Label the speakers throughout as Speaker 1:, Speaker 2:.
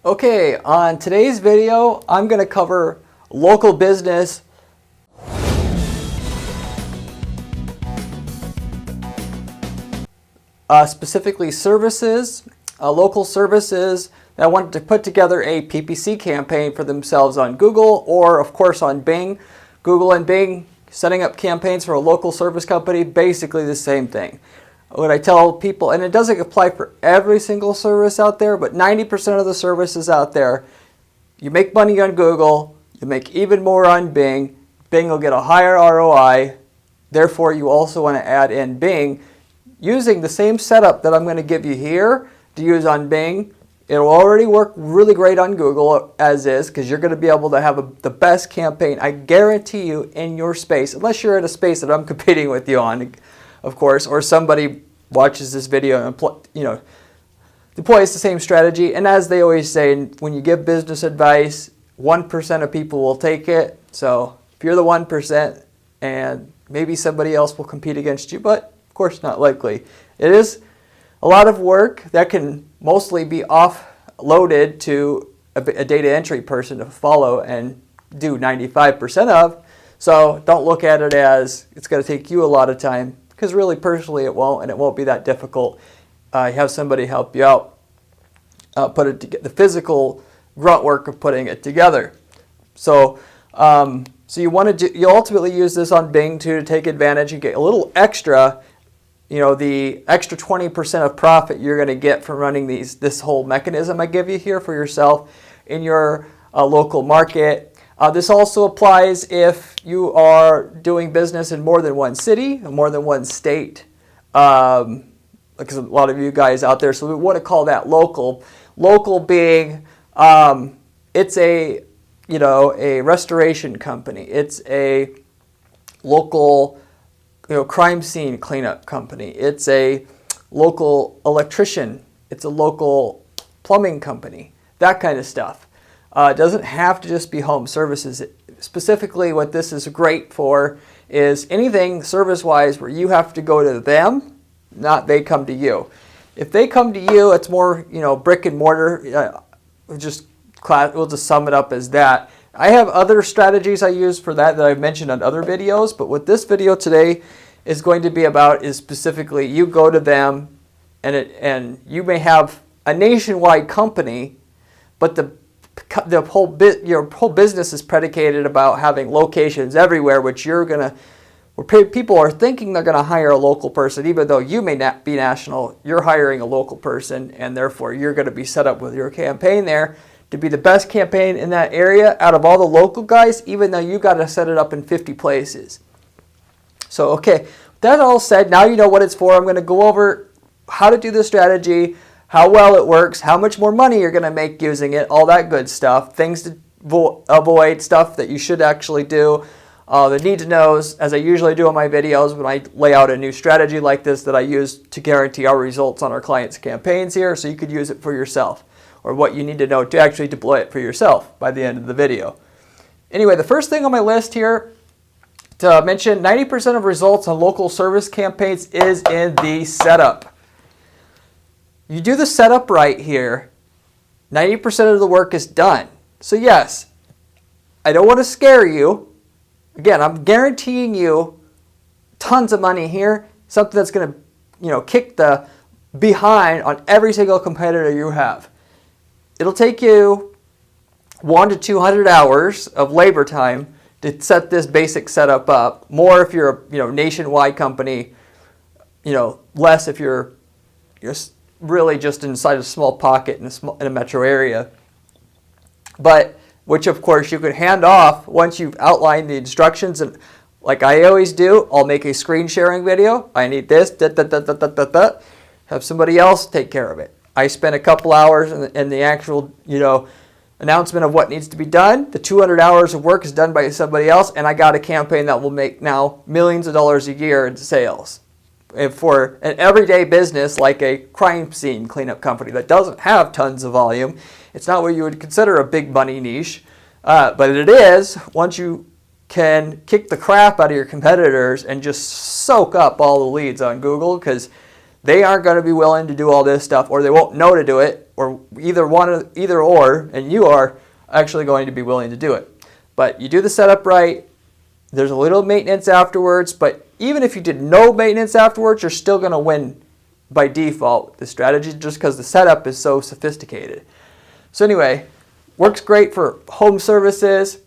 Speaker 1: Okay, on today's video, I'm going to cover local business, specifically services, local services that want to put together a PPC campaign for themselves on Google or, of course, on Bing. Google and Bing, setting up campaigns for a local service company, basically the same thing. What I tell people, and it doesn't apply for every single service out there, but 90% of the services out there, you make money on Google, you make even more on Bing. Bing will get a higher ROI. Therefore, you also want to add in Bing using the same setup that I'm going to give you here to use on Bing. It'll already work really great on Google as is, because you're going to be able to have the best campaign, I guarantee you, in your space, unless you're in a space that I'm competing with you on, of course, or somebody watches this video and deploys the same strategy. And as they always say, when you give business advice, 1% of people will take it. So if you're the 1%, and maybe somebody else will compete against you, but of course not likely. It is a lot of work that can mostly be offloaded to a data entry person to follow and do 95% of. So don't look at it as it's going to take you a lot of time, because really personally it won't, and it won't be that difficult. You have somebody help you out, put it together, the physical grunt work of putting it together. So you ultimately use this on Bing to take advantage and get a little extra. The extra 20% of profit you're going to get from running this whole mechanism I give you here for yourself in your local market. This also applies if you are doing business in more than one city, more than one state, because a lot of you guys out there, so we want to call that local. Local being, it's a restoration company. It's a local crime scene cleanup company. It's a local electrician. It's a local plumbing company, that kind of stuff. It doesn't have to just be home services. Specifically, what this is great for is anything service-wise where you have to go to them, not they come to you. If they come to you, it's more brick and mortar. We'll just sum it up as that. I have other strategies I use for that I've mentioned on other videos, but what this video today is going to be about is specifically you go to them, and you may have a nationwide company, but your whole business is predicated about having locations everywhere, where people are thinking they're going to hire a local person, even though you may not be national. You're hiring a local person, and therefore you're going to be set up with your campaign there to be the best campaign in that area out of all the local guys, even though you got to set it up in 50 places. So, okay, that all said, now you know what it's for. I'm going to go over how to do the strategy, how well it works, how much more money you're going to make using it, all that good stuff, things to avoid, stuff that you should actually do, the need-to-knows, as I usually do on my videos when I lay out a new strategy like this that I use to guarantee our results on our clients' campaigns here, so you could use it for yourself, or what you need to know to actually deploy it for yourself by the end of the video. Anyway, the first thing on my list here to mention, 90% of results on local service campaigns is in the setup. You do the setup right here, 90% of the work is done. So yes, I don't want to scare you. Again, I'm guaranteeing you tons of money here, something that's going to kick the behind on every single competitor you have. It'll take you 100 to 200 hours of labor time to set this basic setup up. More if you're a nationwide company, less if you're really just inside a small pocket in a metro area. But which of course you could hand off once you've outlined the instructions, and like I always do, I'll make a screen sharing video. I need this, have somebody else take care of it. I spent a couple hours in the actual, announcement of what needs to be done. The 200 hours of work is done by somebody else, and I got a campaign that will make now millions of dollars a year in sales. And for an everyday business like a crime scene cleanup company that doesn't have tons of volume, it's not what you would consider a big money niche, but it is once you can kick the crap out of your competitors and just soak up all the leads on Google, because they aren't going to be willing to do all this stuff, or they won't know to do it, or either or, and you are actually going to be willing to do it. But you do the setup right. There's a little maintenance afterwards, but even if you did no maintenance afterwards, you're still going to win by default with the strategy, just because the setup is so sophisticated. So anyway, works great for home services.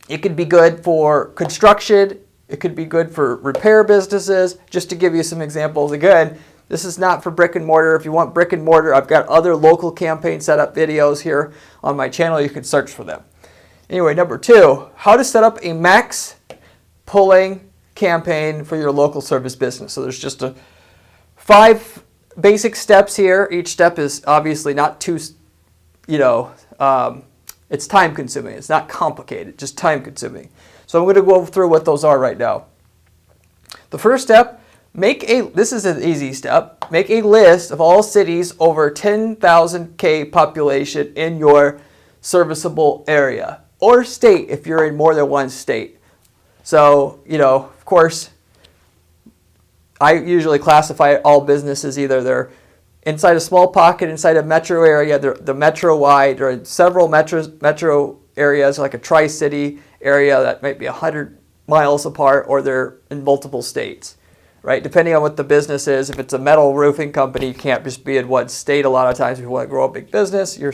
Speaker 1: It could be good for construction. It could be good for repair businesses. Just to give you some examples, again, this is not for brick and mortar. If you want brick and mortar, I've got other local campaign setup videos here on my channel. You can search for them. Anyway, number 2, how to set up a max pulling campaign for your local service business. So there's just 5 basic steps here. Each step is obviously not too, it's time consuming. It's not complicated, just time consuming. So I'm going to go through what those are right now. The first step, this is an easy step, make a list of all cities over 10,000 population in your serviceable area, or state if you're in more than one state. So, of course, I usually classify all businesses, either they're inside a small pocket, inside a metro area, the metro-wide, or in several metro areas like a tri-city area that might be 100 miles apart, or they're in multiple states, right? Depending on what the business is. If it's a metal roofing company, you can't just be in one state. A lot of times if you want to grow a big business, a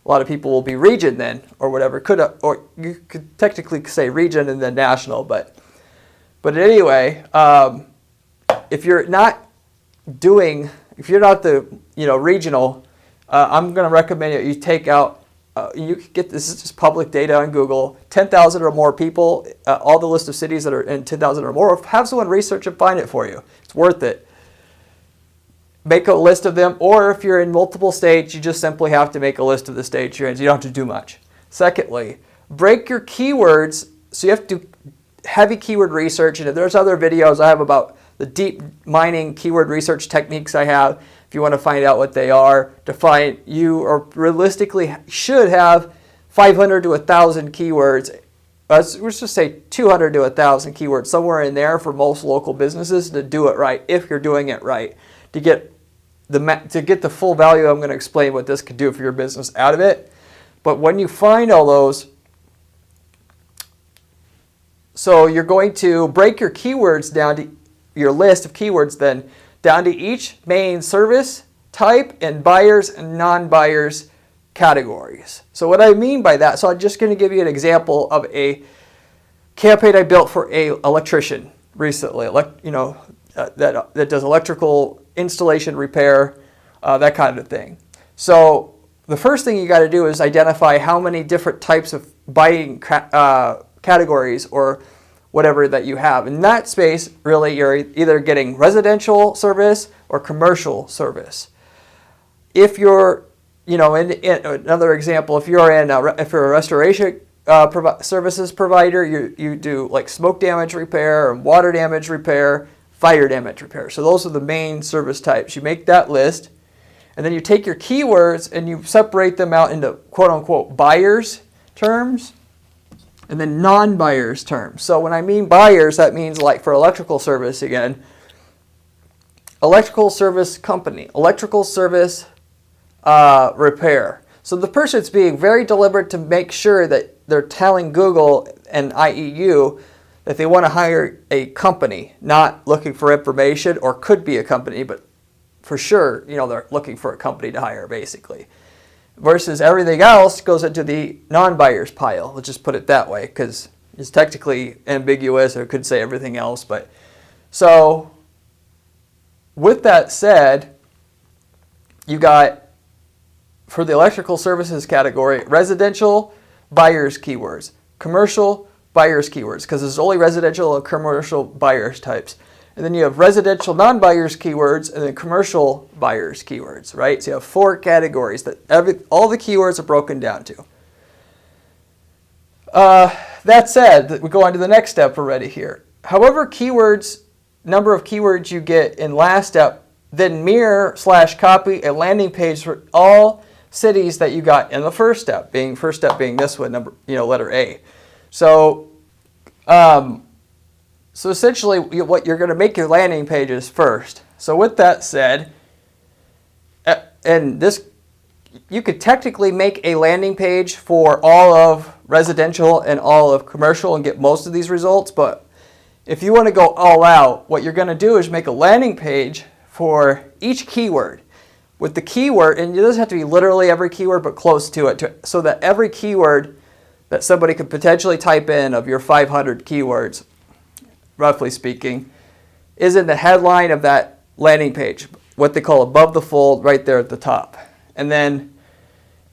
Speaker 1: lot of people will be region then, or whatever. Or you could technically say region and then national, but anyway, if you're not the regional, I'm going to recommend that you take out. You can get this is just public data on Google. 10,000 or more people, all the list of cities that are in 10,000 or more. Have someone research and find it for you. It's worth it. Make a list of them, or if you're in multiple states, you just simply have to make a list of the states you're in. So you don't have to do much. Secondly, break your keywords. So you have to do heavy keyword research, and if there's other videos I have about the deep mining keyword research techniques I have. If you want to find out what they are, you realistically should have 500 to 1,000 keywords. Let's just say 200 to 1,000 keywords, somewhere in there for most local businesses to do it right, if you're doing it right. To get the full value, I'm going to explain what this could do for your business out of it. But when you find all those, so you're going to break your keywords down to your list of keywords then down to each main service type and buyers and non-buyers categories. So what I mean by that, so I'm just going to give you an example of a campaign I built for a electrician recently, that does electrical installation, repair, that kind of thing. So the first thing you got to do is identify how many different types of buying categories or whatever that you have. In that space, really, you're either getting residential service or commercial service. If you're, in another example, if you're a restoration services provider, you do like smoke damage repair, and water damage repair, fire damage repair. So those are the main service types. You make that list, and then you take your keywords and you separate them out into quote-unquote buyers terms, and then non-buyers terms. So when I mean buyers, that means like for electrical service again, electrical service company, electrical service repair. So the person's being very deliberate to make sure that they're telling Google and IEU that they want to hire a company, not looking for information, or could be a company, but for sure, they're looking for a company to hire basically. Versus everything else goes into the non-buyers pile. Let's just put it that way, because it's technically ambiguous, or it could say everything else. But so with that said, you got, for the electrical services category, residential buyers keywords, commercial buyers keywords, because there's only residential and commercial buyers types. And then you have residential non-buyers keywords and then commercial buyers keywords, right? So you have 4 categories that all the keywords are broken down to. That said, we go on to the next step already here. However number of keywords you get in last step, then mirror/copy a landing page for all cities that you got in the first step being this one, letter A. So essentially, what you're going to make your landing pages first. So with that said, and this, you could technically make a landing page for all of residential and all of commercial and get most of these results, but if you want to go all out, what you're going to do is make a landing page for each keyword. With the keyword, and it doesn't have to be literally every keyword, but close to it, so that every keyword that somebody could potentially type in of your 500 keywords, roughly speaking, is in the headline of that landing page, what they call above the fold, right there at the top. And then,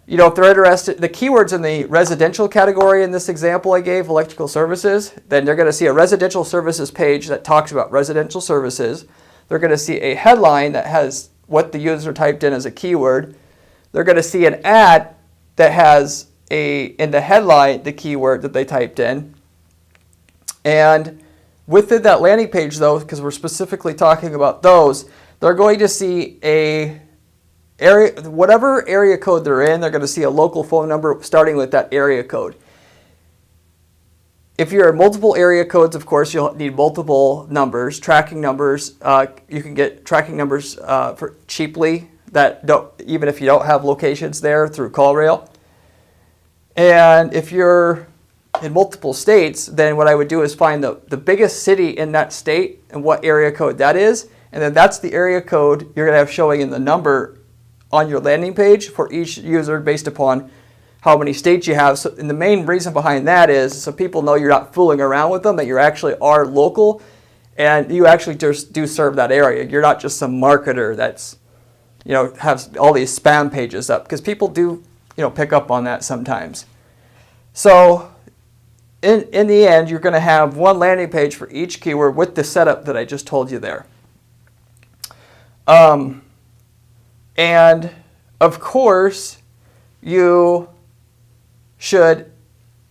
Speaker 1: you know, if they're interested, the keywords in the residential category in this example I gave, electrical services, then they're going to see a residential services page that talks about residential services. They're going to see a headline that has what the user typed in as a keyword. They're going to see an ad that has in the headline the keyword that they typed in. And within that landing page, though, because we're specifically talking about those, they're going to see whatever area code they're in, they're going to see a local phone number starting with that area code. If you're in multiple area codes, of course, you'll need multiple numbers, tracking numbers. You can get tracking numbers for cheaply that even if you don't have locations there through CallRail. And if you're in multiple states, then what I would do is find the biggest city in that state and what area code that is. And then that's the area code you're going to have showing in the number on your landing page for each user based upon how many states you have. So, and the main reason behind that is so people know you're not fooling around with them, that you actually are local and you actually just do serve that area. You're not just some marketer that's, you know, has all these spam pages up, because people do, you know, pick up on that sometimes. So in the end, you're going to have one landing page for each keyword with the setup that I just told you there. And of course, you should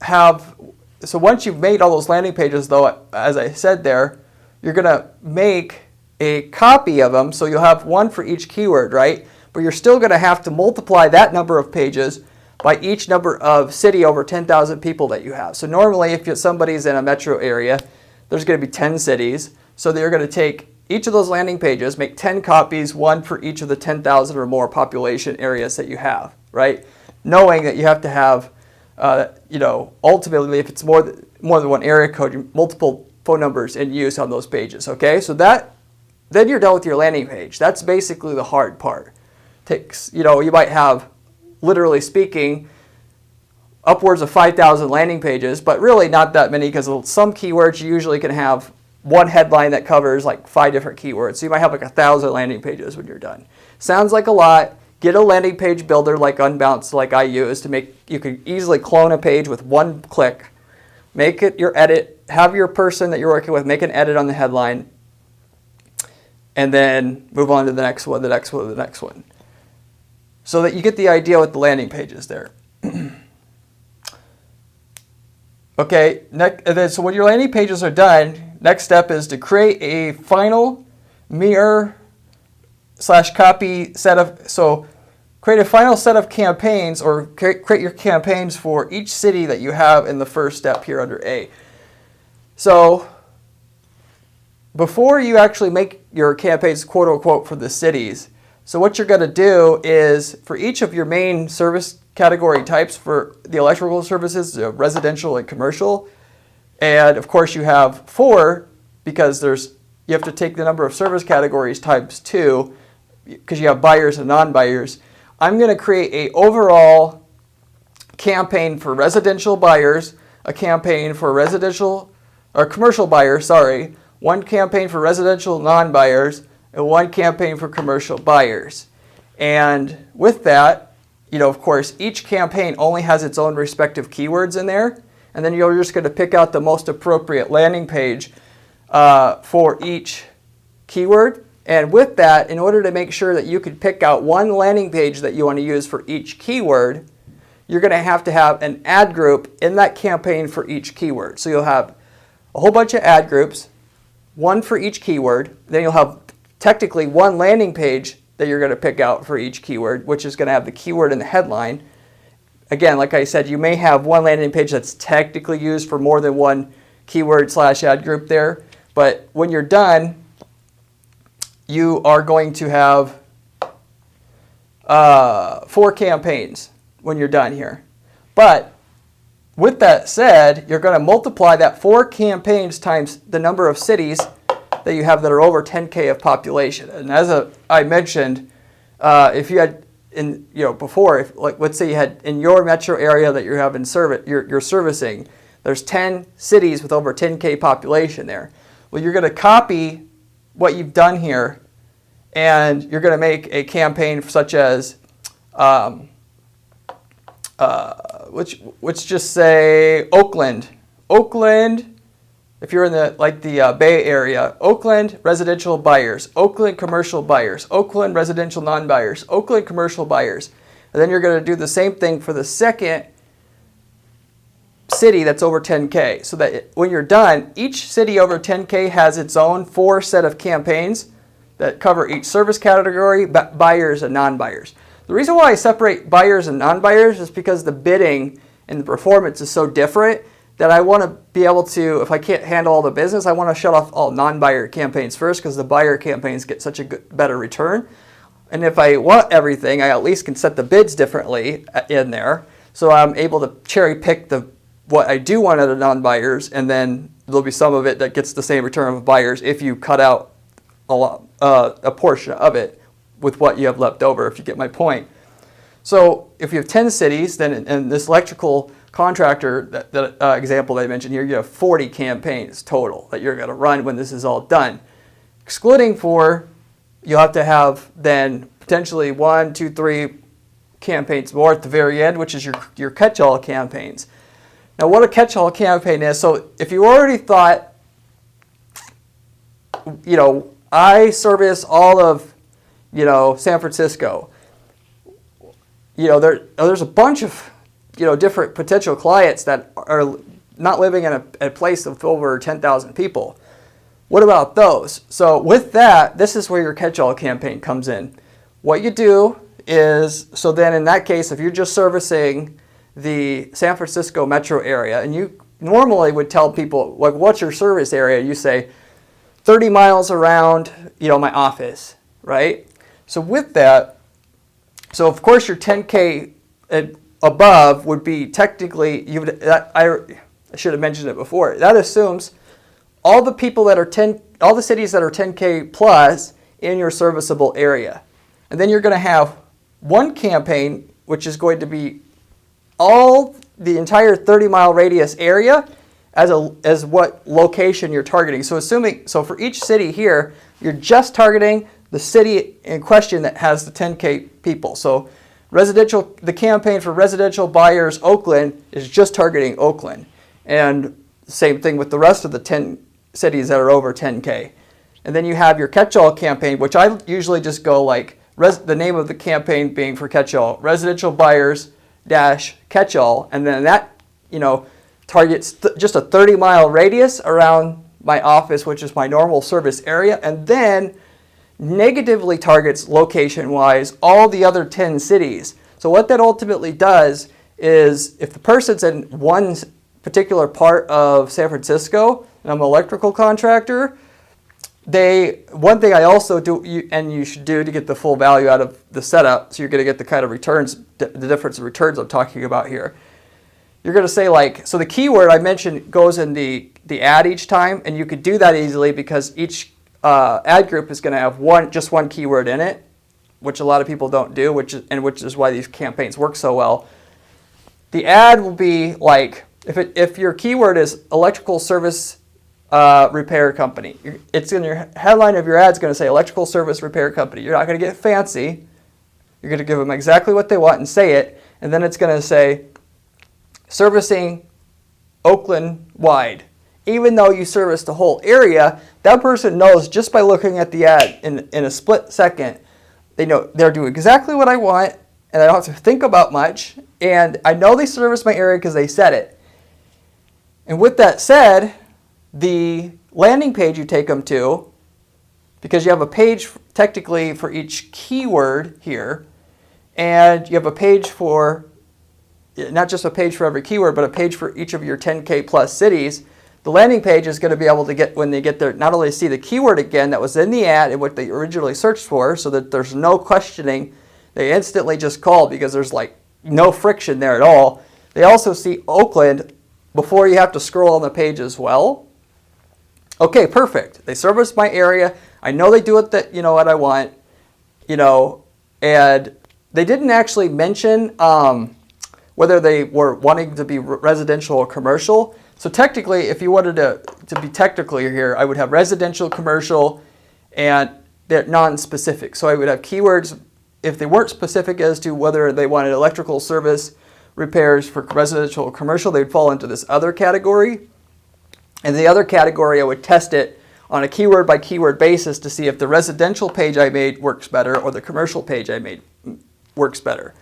Speaker 1: have, so once you've made all those landing pages, though, as I said there, you're going to make a copy of them, so you'll have one for each keyword, right? But you're still going to have to multiply that number of pages by each number of city over 10,000 people that you have. So normally, if somebody's in a metro area, there's going to be 10 cities, so they're going to take each of those landing pages, make 10 copies, one for each of the 10,000 or more population areas that you have, right? Knowing that you have to have, you know, ultimately, if it's more than one area code, multiple phone numbers in use on those pages, okay? So then you're done with your landing page. That's basically the hard part. Takes, you know, you might have, literally speaking, upwards of 5,000 landing pages, but really not that many, because some keywords you usually can have one headline that covers like 5 different keywords. So you might have like 1,000 landing pages when you're done. Sounds like a lot. Get a landing page builder like Unbounce, like I use, to make, you can easily clone a page with one click. Make it your edit, have your person that you're working with make an edit on the headline, and then move on to the next one, the next one, the next one. So that you get the idea with the landing pages there. Okay, so when your landing pages are done, next step is to create a final mirror/copy set of, so create a final set of campaigns, or create your campaigns for each city that you have in the first step here under A. So before you actually make your campaigns quote unquote for the cities, so what you're going to do is for each of your main service category types for the electrical services, residential and commercial, and of course you have 4 because you have to take the number of service categories times 2 because you have buyers and non-buyers. I'm going to create a overall campaign for residential buyers, a campaign for residential or commercial buyers, sorry, one campaign for residential non-buyers, and one campaign for commercial buyers. And with that, you know, of course, each campaign only has its own respective keywords in there, and then you're just going to pick out the most appropriate landing page for each keyword. And with that, in order to make sure that you can pick out one landing page that you want to use for each keyword, you're going to have an ad group in that campaign for each keyword. So you'll have a whole bunch of ad groups, one for each keyword. Then you'll have technically one landing page that you're going to pick out for each keyword, which is going to have the keyword in the headline. Again, like I said, you may have one landing page that's technically used for more than one keyword/ad group there. But when you're done, you are going to have 4 campaigns when you're done here. But with that said, you're going to multiply that 4 campaigns times the number of cities that you have that are over 10K of population. And as I mentioned, if you had before, if, like, let's say you had in your metro area that you're having you're servicing, there's 10 cities with over 10K population there. Well, you're going to copy what you've done here, and you're going to make a campaign such as, let's just say Oakland. Oakland, if you're in the Bay Area, Oakland residential buyers, Oakland commercial buyers, Oakland residential non-buyers, Oakland commercial buyers. And then you're going to do the same thing for the second city that's over 10K. So that when you're done, each city over 10K has its own 4 set of campaigns that cover each service category, buyers and non-buyers. The reason why I separate buyers and non-buyers is because the bidding and the performance is so different that I want to be able to, if I can't handle all the business, I want to shut off all non-buyer campaigns first, because the buyer campaigns get such a better return. And if I want everything, I at least can set the bids differently in there, so I'm able to cherry pick what I do want out of non-buyers, and then there'll be some of it that gets the same return of buyers if you cut out a portion of it with what you have left over, if you get my point. So if you have 10 cities, then in this electrical contractor that example that I mentioned here, you have 40 campaigns total that you're going to run when this is all done. Excluding for, you'll have to have then potentially 1, 2, 3 campaigns more at the very end, which is your catch-all campaigns. Now, what a catch-all campaign is, so if you already thought, I service all of, San Francisco, there's a bunch of different potential clients that are not living in a place of over 10,000 people. What about those? So with that, this is where your catch-all campaign comes in. What you do is, so then in that case, if you're just servicing the San Francisco metro area, and you normally would tell people, like, what's your service area? You say 30 miles around, my office, right? So with that, so of course your 10K above would be technically, I should have mentioned it before, that assumes all the people that are all the cities that are 10K plus in your serviceable area. And then you're going to have one campaign, which is going to be the entire 30-mile radius area as what location you're targeting. So for each city here, you're just targeting the city in question that has the 10K people. So the campaign for residential buyers, Oakland, is just targeting Oakland. And same thing with the rest of the 10 cities that are over 10K. And then you have your catch-all campaign, which I usually just go like, the name of the campaign being for catch-all, residential buyers - catch-all. And then that, targets just a 30-mile radius around my office, which is my normal service area. And then negatively targets location-wise all the other 10 cities. So what that ultimately does is, if the person's in one particular part of San Francisco, and I'm an electrical contractor, one thing I also do, and you should do to get the full value out of the setup, so you're going to get the kind of returns, the difference in returns I'm talking about here. You're going to say, like, so the keyword I mentioned goes in the ad each time, and you could do that easily because each ad group is going to have just one keyword in it, which a lot of people don't do, which is why these campaigns work so well. The ad will be like, if your keyword is electrical service repair company, it's in your headline of your ad is going to say electrical service repair company. You're not going to get fancy. You're going to give them exactly what they want and say it, and then it's going to say servicing Oakland wide. Even though you service the whole area, that person knows just by looking at the ad in a split second, they know they're doing exactly what I want, and I don't have to think about much, and I know they service my area because they said it. And with that said, the landing page you take them to, because you have a page technically for each keyword here, and you have a page for, not just a page for every keyword, but a page for each of your 10K plus cities, the landing page is going to be able to get, when they get there, not only see the keyword again that was in the ad and what they originally searched for, so that there's no questioning. They instantly just call because there's like no friction there at all. They also see Oakland before you have to scroll on the page as well. Okay, perfect. They service my area. I know they do it that, you know, what I want, you know, and they didn't actually mention whether they were wanting to be residential or commercial. So technically, if you wanted to be technically here, I would have residential, commercial, and they're non-specific. So I would have keywords, if they weren't specific as to whether they wanted electrical service repairs for residential or commercial, they'd fall into this other category. And the other category, I would test it on a keyword by keyword basis to see if the residential page I made works better or the commercial page I made works better.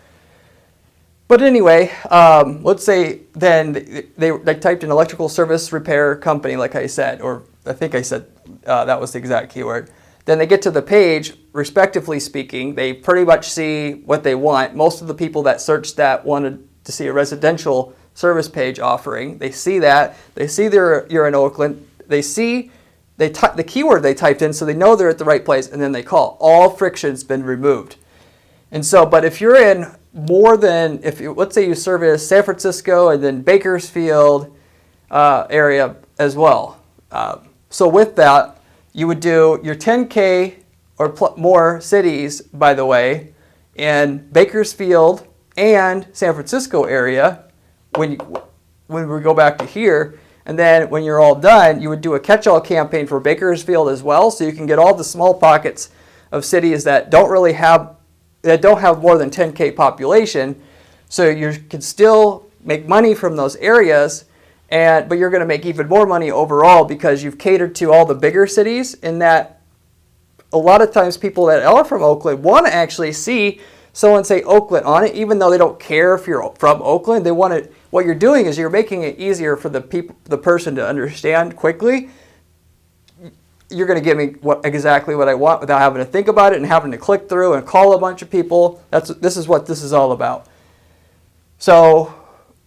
Speaker 1: But anyway, let's say then they typed in electrical service repair company, like I said, or I think I said that was the exact keyword. Then they get to the page, respectively speaking, they pretty much see what they want. Most of the people that searched that wanted to see a residential service page offering. They see that. They see you're in Oakland. They see the keyword they typed in, so they know they're at the right place, and then they call. All friction's been removed. And so, but if you're in more than, let's say you service San Francisco and then Bakersfield area as well. So with that, you would do your 10K or more cities, by the way, in Bakersfield and San Francisco area when we go back to here. And then when you're all done, you would do a catch-all campaign for Bakersfield as well, so you can get all the small pockets of cities that don't have more than 10K population. So you can still make money from those areas, but you're going to make even more money overall because you've catered to all the bigger cities. In that, a lot of times people that are from Oakland want to actually see someone say Oakland on it, even though they don't care if you're from Oakland. They want it. What you're doing is you're making it easier for the person to understand quickly. You're going to give me exactly what I want without having to think about it and having to click through and call a bunch of people. This is what this is all about. So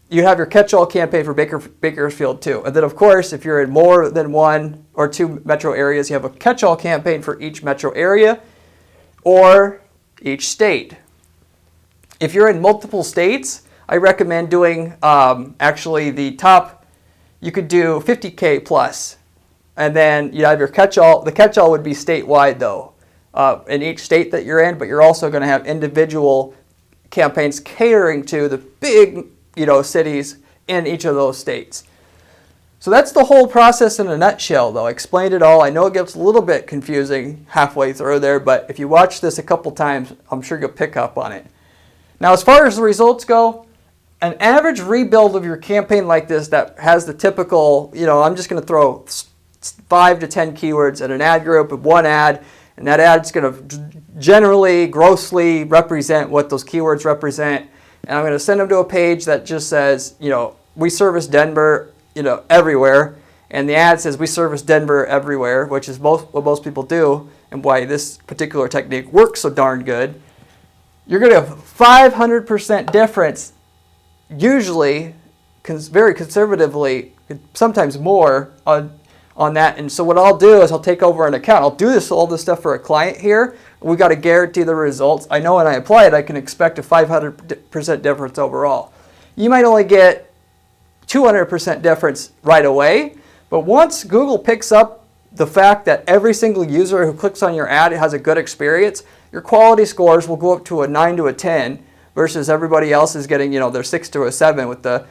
Speaker 1: you have your catch-all campaign for Bakersfield too. And then, of course, if you're in more than one or two metro areas, you have a catch-all campaign for each metro area or each state. If you're in multiple states, I recommend doing actually the top, you could do 50K plus. And then you have your catch-all. The catch-all would be statewide though, in each state that you're in, but you're also going to have individual campaigns catering to the big, cities in each of those states. So that's the whole process in a nutshell though. I explained it all. I know it gets a little bit confusing halfway through there, but if you watch this a couple times, I'm sure you'll pick up on it. Now, as far as the results go, an average rebuild of your campaign like this that has the typical, I'm just going to throw 5 to 10 keywords in an ad group of one ad, and that ad's going to generally, grossly represent what those keywords represent. And I'm going to send them to a page that just says, we service Denver, everywhere. And the ad says we service Denver everywhere, which is what most people do, and why this particular technique works so darn good. You're going to have 500% difference, usually, very conservatively, sometimes more on that. And so what I'll do is I'll take over an account. I'll do all this stuff for a client here. We got to guarantee the results. I know when I apply it, I can expect a 500% difference overall. You might only get 200% difference right away, but once Google picks up the fact that every single user who clicks on your ad has a good experience, your quality scores will go up to a 9 to a 10 versus everybody else is getting, their 6 to a 7 with the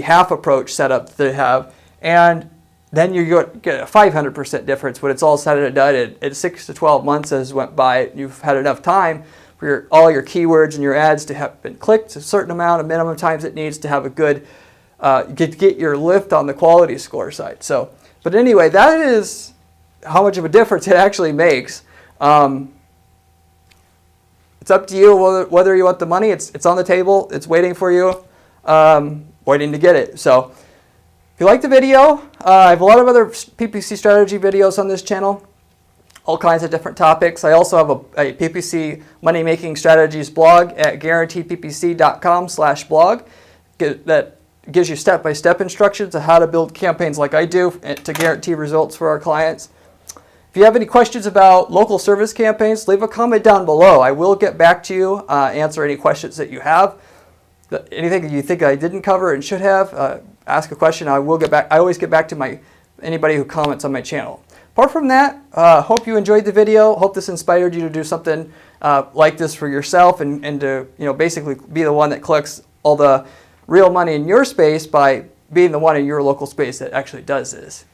Speaker 1: half approach setup that they have. And then you get a 500% difference when it's all said and done. At 6 to 12 months has went by, you've had enough time for all your keywords and your ads to have been clicked a certain amount of minimum times it needs to have a good, get your lift on the quality score side. So, but anyway, that is how much of a difference it actually makes. It's up to you whether you want the money. It's on the table. It's waiting for you, waiting to get it. So if you like the video, I have a lot of other PPC strategy videos on this channel, all kinds of different topics. I also have a PPC money-making strategies blog at guaranteedppc.com/blog that gives you step-by-step instructions on how to build campaigns like I do to guarantee results for our clients. If you have any questions about local service campaigns, leave a comment down below. I will get back to you, answer any questions that you have. Anything that you think I didn't cover and should have, ask a question. I will get back. I always get back to anybody who comments on my channel. Apart from that, hope you enjoyed the video. Hope this inspired you to do something like this for yourself and to basically be the one that collects all the real money in your space by being the one in your local space that actually does this.